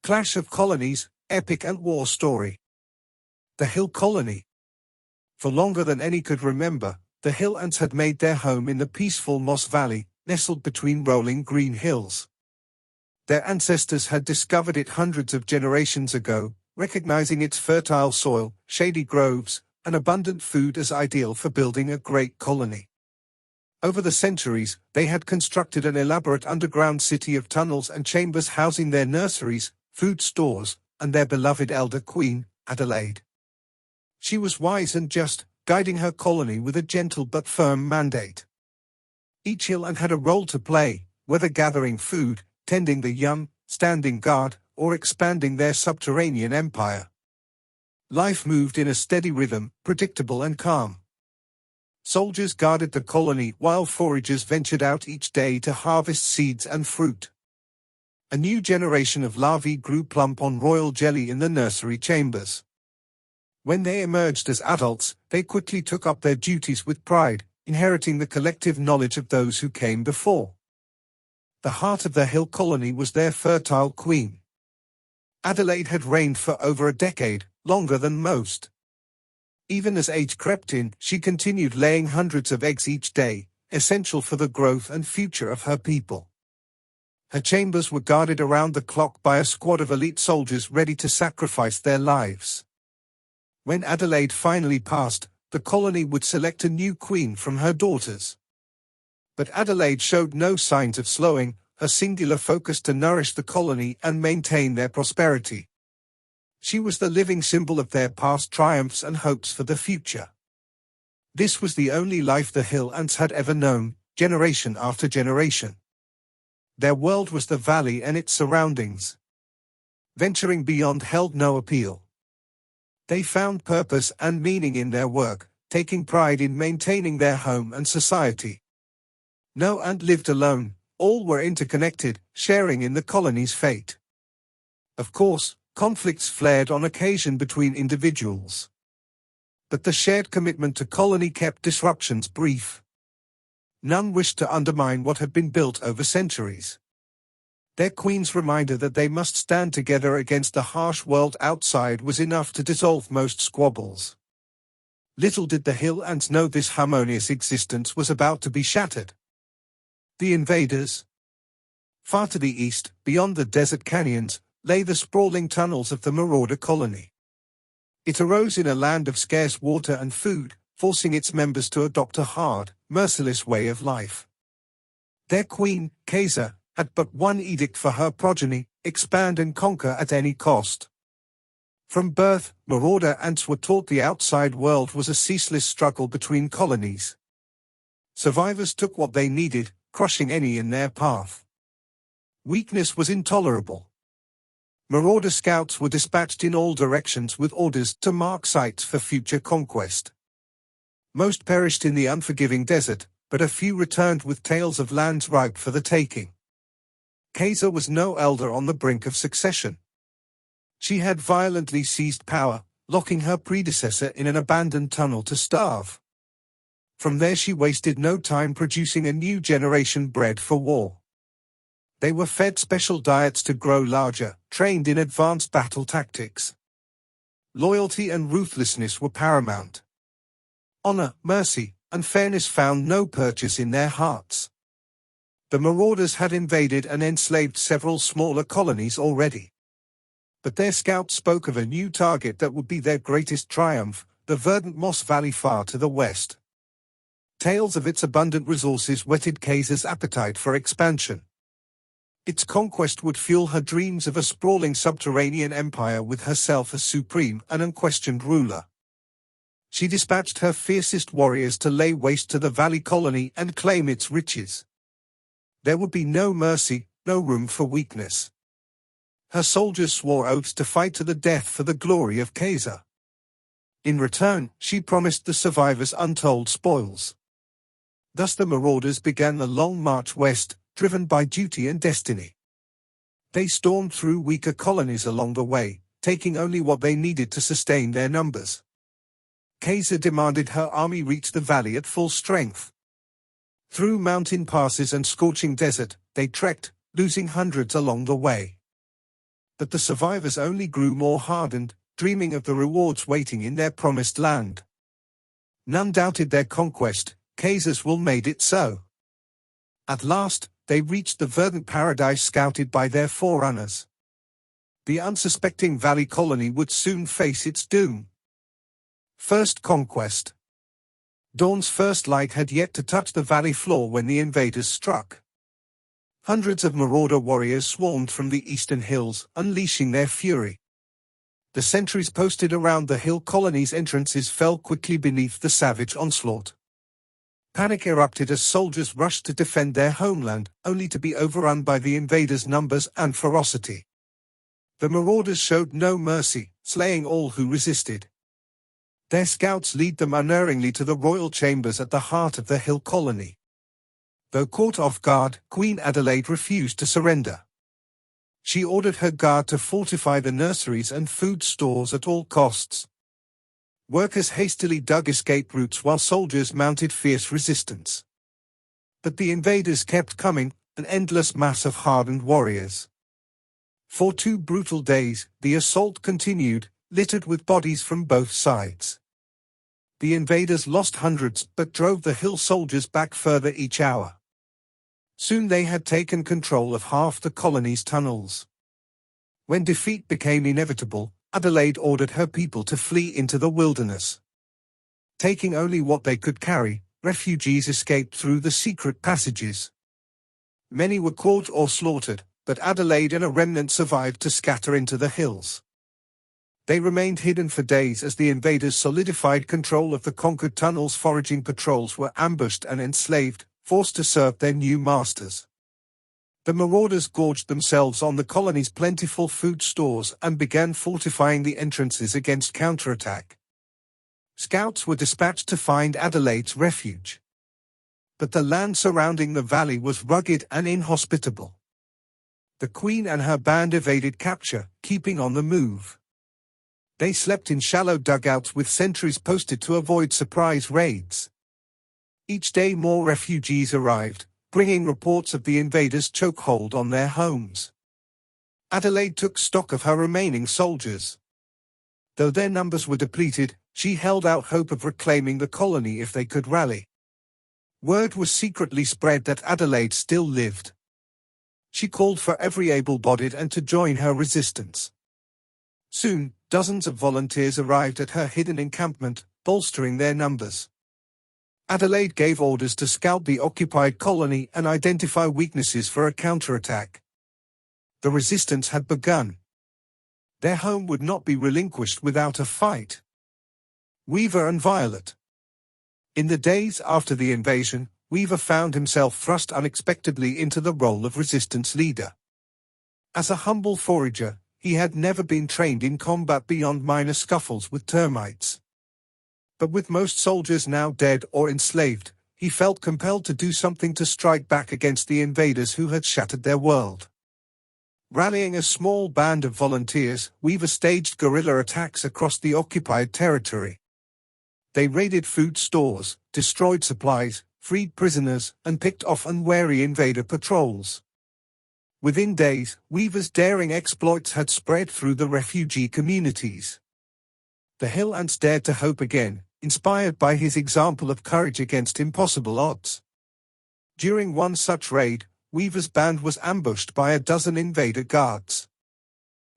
Clash of Colonies, Epic and War Story. The Hill Colony. For longer than any could remember, the Hill Ants had made their home in the peaceful Moss Valley, nestled between rolling green hills. Their ancestors had discovered it hundreds of generations ago, recognizing its fertile soil, shady groves, and abundant food as ideal for building a great colony. Over the centuries, they had constructed an elaborate underground city of tunnels and chambers housing their nurseries, food stores, and their beloved elder queen, Adelaide. She was wise and just, guiding her colony with a gentle but firm mandate. Each Hill Ant had a role to play, whether gathering food, tending the young, standing guard, or expanding their subterranean empire. Life moved in a steady rhythm, predictable and calm. Soldiers guarded the colony while foragers ventured out each day to harvest seeds and fruit. A new generation of larvae grew plump on royal jelly in the nursery chambers. When they emerged as adults, they quickly took up their duties with pride, inheriting the collective knowledge of those who came before. The heart of the Hill Colony was their fertile queen. Adelaide had reigned for over a decade, longer than most. Even as age crept in, she continued laying hundreds of eggs each day, essential for the growth and future of her people. Her chambers were guarded around the clock by a squad of elite soldiers ready to sacrifice their lives. When Adelaide finally passed, the colony would select a new queen from her daughters. But Adelaide showed no signs of slowing, her singular focus to nourish the colony and maintain their prosperity. She was the living symbol of their past triumphs and hopes for the future. This was the only life the Hill Ants had ever known, generation after generation. Their world was the valley and its surroundings. Venturing beyond held no appeal. They found purpose and meaning in their work, taking pride in maintaining their home and society. No ant lived alone, all were interconnected, sharing in the colony's fate. Of course, conflicts flared on occasion between individuals. But the shared commitment to colony kept disruptions brief. None wished to undermine what had been built over centuries. Their queen's reminder that they must stand together against the harsh world outside was enough to dissolve most squabbles. Little did the Hill Ants know this harmonious existence was about to be shattered. The Invaders. Far to the east, beyond the desert canyons, lay the sprawling tunnels of the marauder colony. It arose in a land of scarce water and food, forcing its members to adopt a hard, merciless way of life. Their queen, Kaiser, had but one edict for her progeny: expand and conquer at any cost. From birth, marauder ants were taught the outside world was a ceaseless struggle between colonies. Survivors took what they needed, crushing any in their path. Weakness was intolerable. Marauder scouts were dispatched in all directions with orders to mark sites for future conquest. Most perished in the unforgiving desert, but a few returned with tales of lands ripe for the taking. Kaiser was no elder on the brink of succession. She had violently seized power, locking her predecessor in an abandoned tunnel to starve. From there she wasted no time producing a new generation bred for war. They were fed special diets to grow larger, trained in advanced battle tactics. Loyalty and ruthlessness were paramount. Honor, mercy, and fairness found no purchase in their hearts. The marauders had invaded and enslaved several smaller colonies already. But their scouts spoke of a new target that would be their greatest triumph, the verdant Moss Valley far to the west. Tales of its abundant resources whetted Kaiser's appetite for expansion. Its conquest would fuel her dreams of a sprawling subterranean empire with herself as supreme and unquestioned ruler. She dispatched her fiercest warriors to lay waste to the valley colony and claim its riches. There would be no mercy, no room for weakness. Her soldiers swore oaths to fight to the death for the glory of Kaiser. In return, she promised the survivors untold spoils. Thus the marauders began the long march west, driven by duty and destiny. They stormed through weaker colonies along the way, taking only what they needed to sustain their numbers. Kaiser demanded her army reach the valley at full strength. Through mountain passes and scorching desert, they trekked, losing hundreds along the way. But the survivors only grew more hardened, dreaming of the rewards waiting in their promised land. None doubted their conquest, Khazars will made it so. At last, they reached the verdant paradise scouted by their forerunners. The unsuspecting valley colony would soon face its doom. First conquest. Dawn's first light had yet to touch the valley floor when the invaders struck. Hundreds of marauder warriors swarmed from the eastern hills, unleashing their fury. The sentries posted around the hill colony's entrances fell quickly beneath the savage onslaught. Panic erupted as soldiers rushed to defend their homeland, only to be overrun by the invaders' numbers and ferocity. The marauders showed no mercy, slaying all who resisted. Their scouts lead them unerringly to the royal chambers at the heart of the hill colony. Though caught off guard, Queen Adelaide refused to surrender. She ordered her guard to fortify the nurseries and food stores at all costs. Workers hastily dug escape routes while soldiers mounted fierce resistance. But the invaders kept coming, an endless mass of hardened warriors. For 2 brutal days, the assault continued, littered with bodies from both sides. The invaders lost hundreds but drove the hill soldiers back further each hour. Soon they had taken control of half the colony's tunnels. When defeat became inevitable, Adelaide ordered her people to flee into the wilderness. Taking only what they could carry, refugees escaped through the secret passages. Many were caught or slaughtered, but Adelaide and a remnant survived to scatter into the hills. They remained hidden for days as the invaders solidified control of the conquered tunnels. Foraging patrols were ambushed and enslaved, forced to serve their new masters. The marauders gorged themselves on the colony's plentiful food stores and began fortifying the entrances against counterattack. Scouts were dispatched to find Adelaide's refuge. But the land surrounding the valley was rugged and inhospitable. The Queen and her band evaded capture, keeping on the move. They slept in shallow dugouts with sentries posted to avoid surprise raids. Each day more refugees arrived, bringing reports of the invaders' chokehold on their homes. Adelaide took stock of her remaining soldiers. Though their numbers were depleted, she held out hope of reclaiming the colony if they could rally. Word was secretly spread that Adelaide still lived. She called for every able-bodied and to join her resistance. Soon, dozens of volunteers arrived at her hidden encampment, bolstering their numbers. Adelaide gave orders to scout the occupied colony and identify weaknesses for a counterattack. The resistance had begun. Their home would not be relinquished without a fight. Weaver and Violet. In the days after the invasion, Weaver found himself thrust unexpectedly into the role of resistance leader. As a humble forager, he had never been trained in combat beyond minor scuffles with termites. But with most soldiers now dead or enslaved, he felt compelled to do something to strike back against the invaders who had shattered their world. Rallying a small band of volunteers, Weaver staged guerrilla attacks across the occupied territory. They raided food stores, destroyed supplies, freed prisoners, and picked off unwary invader patrols. Within days, Weaver's daring exploits had spread through the refugee communities. The Hill Ants dared to hope again, inspired by his example of courage against impossible odds. During one such raid, Weaver's band was ambushed by a dozen invader guards.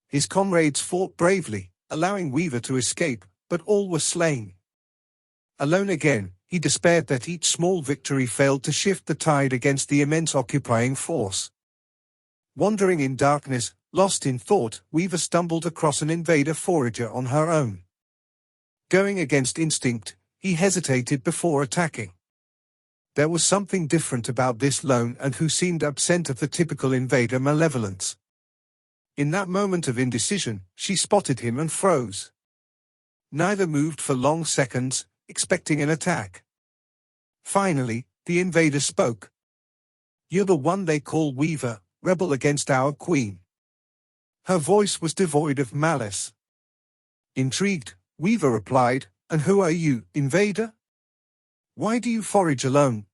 His comrades fought bravely, allowing Weaver to escape, but all were slain. Alone again, he despaired that each small victory failed to shift the tide against the immense occupying force. Wandering in darkness, lost in thought, Weaver stumbled across an invader forager on her own. Going against instinct, he hesitated before attacking. There was something different about this lone and who seemed absent of the typical invader malevolence. In that moment of indecision, she spotted him and froze. Neither moved for long seconds, expecting an attack. Finally, the invader spoke. "You're the one they call Weaver, rebel against our queen." Her voice was devoid of malice. Intrigued, Weaver replied, "And who are you, invader? Why do you forage alone?"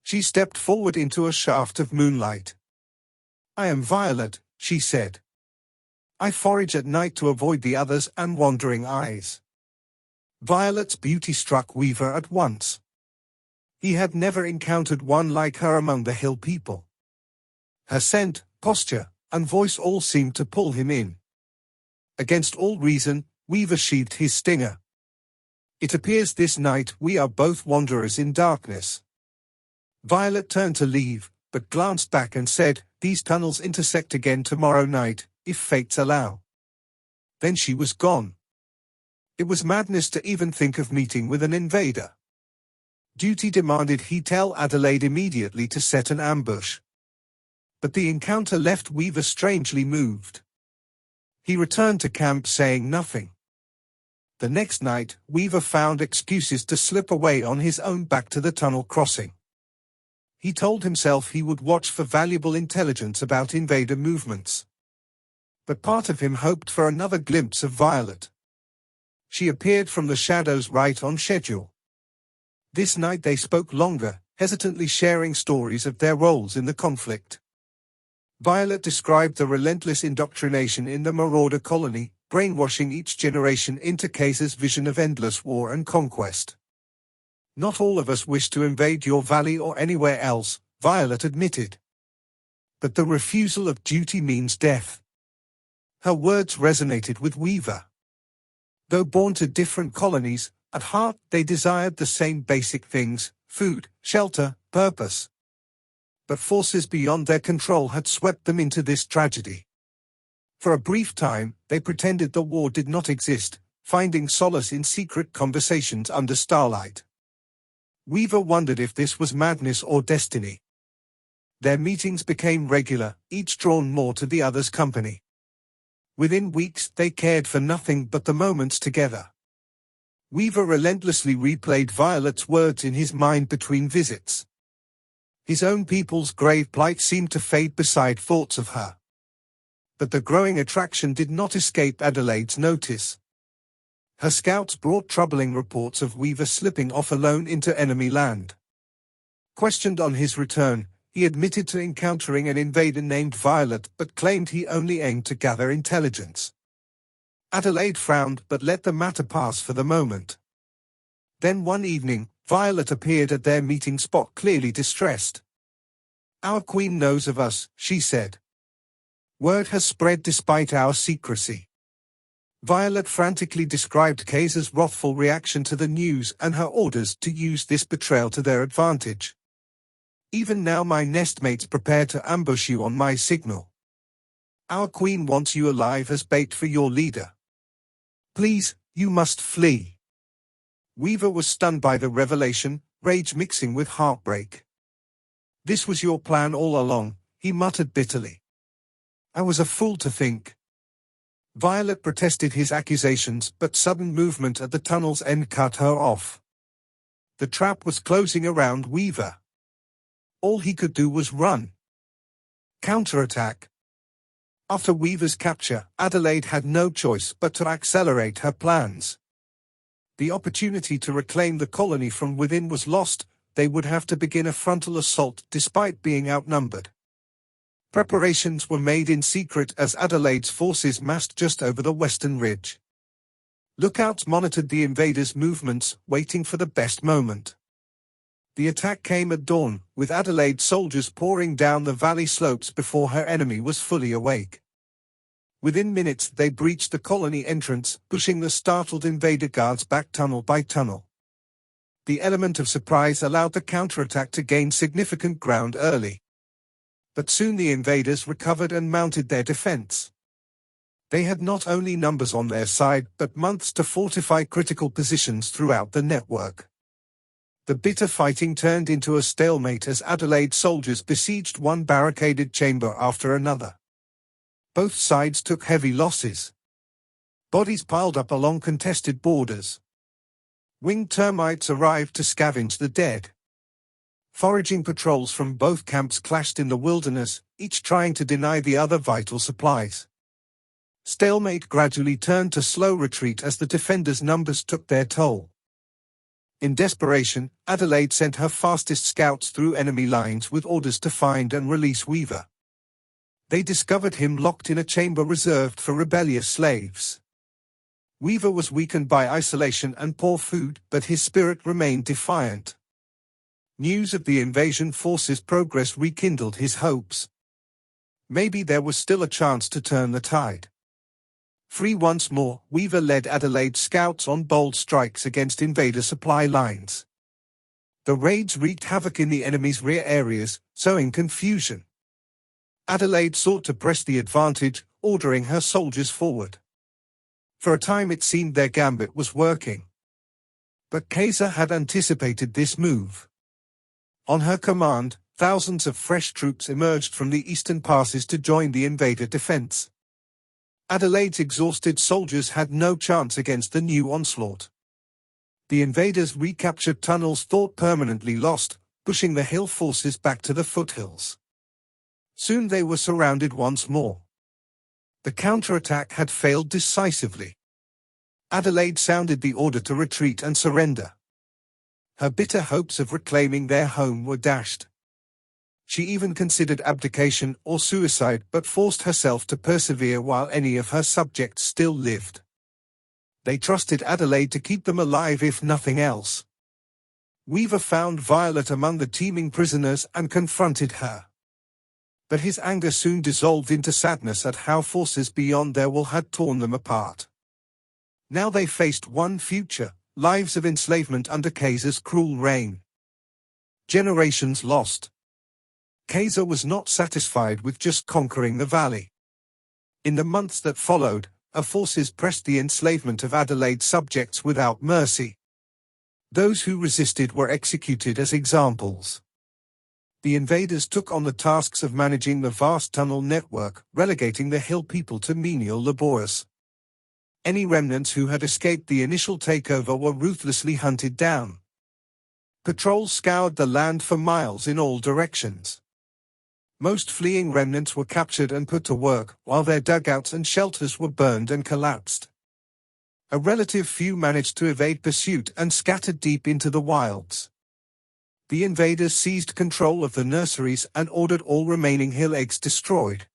She stepped forward into a shaft of moonlight. "I am Violet," she said. I forage at night to avoid the others and wandering eyes. Violet's beauty struck Weaver at once. He had never encountered one like her among the hill people. Her scent, posture, and voice all seemed to pull him in. Against all reason, Weaver sheathed his stinger. It appears this night we are both wanderers in darkness. Violet turned to leave, but glanced back and said, "These tunnels intersect again tomorrow night, if fates allow." Then she was gone. It was madness to even think of meeting with an invader. Duty demanded he tell Adelaide immediately to set an ambush. But the encounter left Weaver strangely moved. He returned to camp saying nothing. The next night, Weaver found excuses to slip away on his own back to the tunnel crossing. He told himself he would watch for valuable intelligence about invader movements. But part of him hoped for another glimpse of Violet. She appeared from the shadows right on schedule. This night they spoke longer, hesitantly sharing stories of their roles in the conflict. Violet described the relentless indoctrination in the marauder colony, brainwashing each generation into Caesar's vision of endless war and conquest. "Not all of us wish to invade your valley or anywhere else," Violet admitted. "But the refusal of duty means death." Her words resonated with Weaver. Though born to different colonies, at heart they desired the same basic things: food, shelter, purpose. But forces beyond their control had swept them into this tragedy. For a brief time, they pretended the war did not exist, finding solace in secret conversations under starlight. Weaver wondered if this was madness or destiny. Their meetings became regular, each drawn more to the other's company. Within weeks, they cared for nothing but the moments together. Weaver relentlessly replayed Violet's words in his mind between visits. His own people's grave plight seemed to fade beside thoughts of her. But the growing attraction did not escape Adelaide's notice. Her scouts brought troubling reports of Weaver slipping off alone into enemy land. Questioned on his return, he admitted to encountering an invader named Violet but claimed he only aimed to gather intelligence. Adelaide frowned but let the matter pass for the moment. Then one evening, Violet appeared at their meeting spot clearly distressed. "Our queen knows of us," she said. "Word has spread despite our secrecy." Violet frantically described Caesar's wrathful reaction to the news and her orders to use this betrayal to their advantage. "Even now my nestmates prepare to ambush you on my signal. Our queen wants you alive as bait for your leader. Please, you must flee." Weaver was stunned by the revelation, rage mixing with heartbreak. "This was your plan all along," he muttered bitterly. "I was a fool to think." Violet protested his accusations, but sudden movement at the tunnel's end cut her off. The trap was closing around Weaver. All he could do was run. Counterattack. After Weaver's capture, Adelaide had no choice but to accelerate her plans. The opportunity to reclaim the colony from within was lost. They would have to begin a frontal assault despite being outnumbered. Preparations were made in secret as Adelaide's forces massed just over the western ridge. Lookouts monitored the invaders' movements, waiting for the best moment. The attack came at dawn, with Adelaide's soldiers pouring down the valley slopes before her enemy was fully awake. Within minutes they breached the colony entrance, pushing the startled invader guards back tunnel by tunnel. The element of surprise allowed the counterattack to gain significant ground early. But soon the invaders recovered and mounted their defense. They had not only numbers on their side but months to fortify critical positions throughout the network. The bitter fighting turned into a stalemate as Adelaide's soldiers besieged one barricaded chamber after another. Both sides took heavy losses. Bodies piled up along contested borders. Winged termites arrived to scavenge the dead. Foraging patrols from both camps clashed in the wilderness, each trying to deny the other vital supplies. Stalemate gradually turned to slow retreat as the defenders' numbers took their toll. In desperation, Adelaide sent her fastest scouts through enemy lines with orders to find and release Weaver. They discovered him locked in a chamber reserved for rebellious slaves. Weaver was weakened by isolation and poor food, but his spirit remained defiant. News of the invasion forces' progress rekindled his hopes. Maybe there was still a chance to turn the tide. Free once more, Weaver led Adelaide scouts on bold strikes against Invader supply lines. The raids wreaked havoc in the enemy's rear areas, sowing confusion. Adelaide sought to press the advantage, ordering her soldiers forward. For a time it seemed their gambit was working. But Kaiser had anticipated this move. On her command, thousands of fresh troops emerged from the eastern passes to join the Invader defense. Adelaide's exhausted soldiers had no chance against the new onslaught. The Invaders recaptured tunnels thought permanently lost, pushing the hill forces back to the foothills. Soon they were surrounded once more. The counterattack had failed decisively. Adelaide sounded the order to retreat and surrender. Her bitter hopes of reclaiming their home were dashed. She even considered abdication or suicide, but forced herself to persevere while any of her subjects still lived. They trusted Adelaide to keep them alive if nothing else. Weaver found Violet among the teeming prisoners and confronted her. But his anger soon dissolved into sadness at how forces beyond their will had torn them apart. Now they faced one future: lives of enslavement under Kaiser's cruel reign. Generations lost. Kaiser was not satisfied with just conquering the valley. In the months that followed, her forces pressed the enslavement of Adelaide's subjects without mercy. Those who resisted were executed as examples. The invaders took on the tasks of managing the vast tunnel network, relegating the hill people to menial labors. Any remnants who had escaped the initial takeover were ruthlessly hunted down. Patrols scoured the land for miles in all directions. Most fleeing remnants were captured and put to work, while their dugouts and shelters were burned and collapsed. A relative few managed to evade pursuit and scattered deep into the wilds. The invaders seized control of the nurseries and ordered all remaining hill eggs destroyed.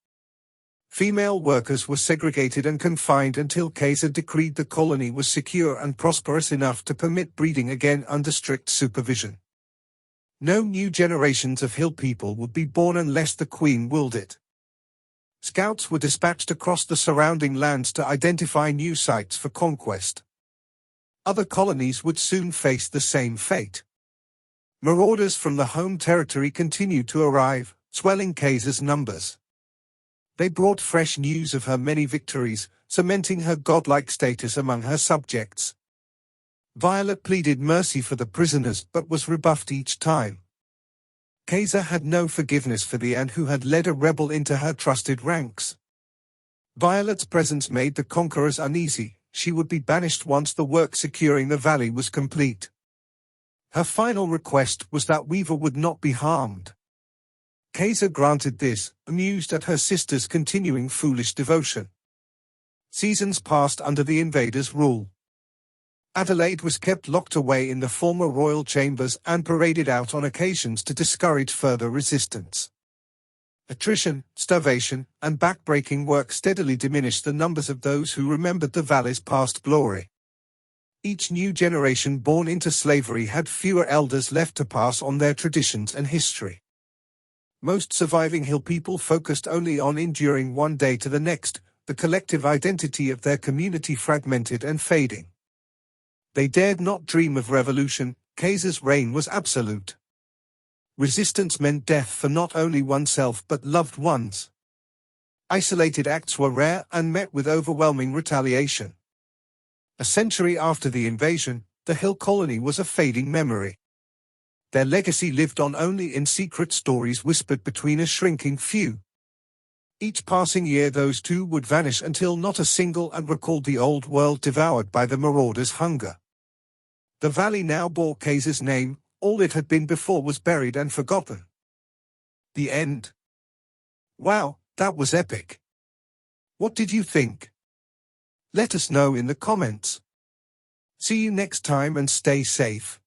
Female workers were segregated and confined until Kaiser decreed the colony was secure and prosperous enough to permit breeding again under strict supervision. No new generations of hill people would be born unless the Queen willed it. Scouts were dispatched across the surrounding lands to identify new sites for conquest. Other colonies would soon face the same fate. Marauders from the home territory continued to arrive, swelling Kaiser's numbers. They brought fresh news of her many victories, cementing her godlike status among her subjects. Violet pleaded mercy for the prisoners but was rebuffed each time. Kaiser had no forgiveness for the Ant who had led a rebel into her trusted ranks. Violet's presence made the conquerors uneasy. She would be banished once the work securing the valley was complete. Her final request was that Weaver would not be harmed. Kaiser granted this, amused at her sister's continuing foolish devotion. Seasons passed under the invaders' rule. Adelaide was kept locked away in the former royal chambers and paraded out on occasions to discourage further resistance. Attrition, starvation, and backbreaking work steadily diminished the numbers of those who remembered the valley's past glory. Each new generation born into slavery had fewer elders left to pass on their traditions and history. Most surviving hill people focused only on enduring one day to the next, the collective identity of their community fragmented and fading. They dared not dream of revolution. Kaiser's reign was absolute. Resistance meant death for not only oneself but loved ones. Isolated acts were rare and met with overwhelming retaliation. A century after the invasion, the Hill Colony was a fading memory. Their legacy lived on only in secret stories whispered between a shrinking few. Each passing year those two would vanish until not a single and recalled the old world devoured by the marauders' hunger. The valley now bore Kaiser's name. All it had been before was buried and forgotten. The end. Wow, that was epic. What did you think? Let us know in the comments. See you next time and stay safe.